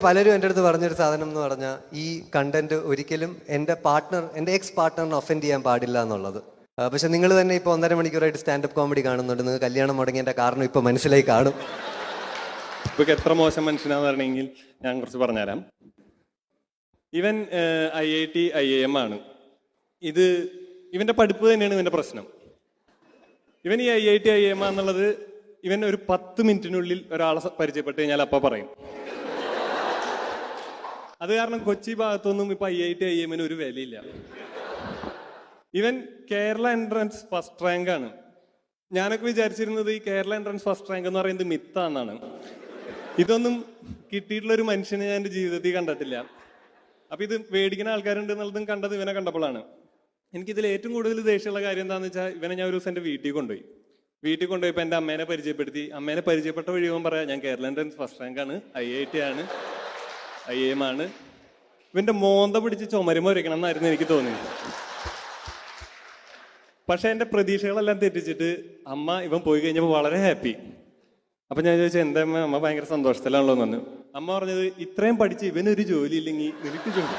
പലരും എൻ്റെ അടുത്ത് പറഞ്ഞൊരു സാധനം എന്ന് പറഞ്ഞാൽ ഈ കണ്ടന്റ് ഒരിക്കലും എൻ്റെ എക്സ് പാർട്ട്ണറിനെ ഒഫൻഡ് ചെയ്യാൻ പാടില്ല എന്നുള്ളത്. പക്ഷെ നിങ്ങൾ തന്നെ ഇപ്പോൾ 1.5 മണിക്കൂറായിട്ട് സ്റ്റാൻഡപ്പ് കോമഡി കാണുന്നുണ്ട്. നിങ്ങൾക്ക് കല്യാണം മുടങ്ങിയതിൻ്റെ കാരണം ഇപ്പോൾ മനസ്സിലായി കാണും. ഇപ്പൊ എത്ര മോശം മനുഷ്യനാന്ന് പറഞ്ഞെങ്കിൽ ഞാൻ കുറച്ച് പറഞ്ഞുതരാം. ഇവൻ IIT IIM ആണ്. ഇവന്റെ പഠിപ്പ് തന്നെയാണ് ഇവന്റെ പ്രശ്നം. ഇവൻ ഈ IIT IIM എന്നുള്ളത് ഇവൻ ഒരു 10 മിനിറ്റിനുള്ളിൽ ഒരാളെ പരിചയപ്പെട്ട് കഴിഞ്ഞാൽ അപ്പ പറയും. അത് കാരണം കൊച്ചി ഭാഗത്തൊന്നും ഇപ്പൊ IIT IIM ഒരു വിലയില്ല. ഇവൻ കേരള എൻട്രൻസ് ഫസ്റ്റ് റാങ്ക് ആണ്. ഞാനൊക്കെ വിചാരിച്ചിരുന്നത് ഈ കേരള എൻട്രൻസ് ഫസ്റ്റ് റാങ്ക് എന്ന് പറയുന്നത് മിത്താന്നാണ്. ഇതൊന്നും കിട്ടിയിട്ടുള്ള ഒരു മനുഷ്യനെ ഞാൻ എൻ്റെ ജീവിതത്തിൽ കണ്ടിട്ടില്ല. അപ്പൊ ഇത് മേടിക്കുന്ന ആൾക്കാരുണ്ട് എന്നുള്ളതും കണ്ടത് ഇവനെ കണ്ടപ്പോഴാണ്. എനിക്കിതിൽ ഏറ്റവും കൂടുതൽ ദേഷ്യമുള്ള കാര്യം എന്താണെന്ന് വെച്ചാൽ ഇവനെ ഞാൻ ഒരു ദിവസം എൻ്റെ വീട്ടിൽ കൊണ്ടുപോയപ്പോൾ എൻ്റെ അമ്മേനെ പരിചയപ്പെടുത്തി. അമ്മേനെ പരിചയപ്പെട്ട വഴിയും പറയാം, ഞാൻ കേരള എൻട്രൻസ് ഫസ്റ്റ് റാങ്ക് ആണ്, IIT ആണ്, IIM ആണ്. ഇവന്റെ മോന്ത പിടിച്ച് ചുമരുമ വരയ്ക്കണം എന്നായിരുന്നു എനിക്ക് തോന്നിയത്. പക്ഷെ എൻ്റെ പ്രതീക്ഷകളെല്ലാം തെറ്റിച്ചിട്ട് അമ്മ ഇവൻ പോയി കഴിഞ്ഞപ്പോൾ വളരെ ഹാപ്പി. അപ്പൊ ഞാൻ ചോദിച്ചാൽ എന്താ അമ്മ ഭയങ്കര സന്തോഷത്തിലാണല്ലോ എന്ന് പറഞ്ഞു. അമ്മ പറഞ്ഞത്, ഇത്രയും പഠിച്ച് ഇവനൊരു ജോലി ഇല്ലെങ്കിൽ നിനക്ക് ജോലി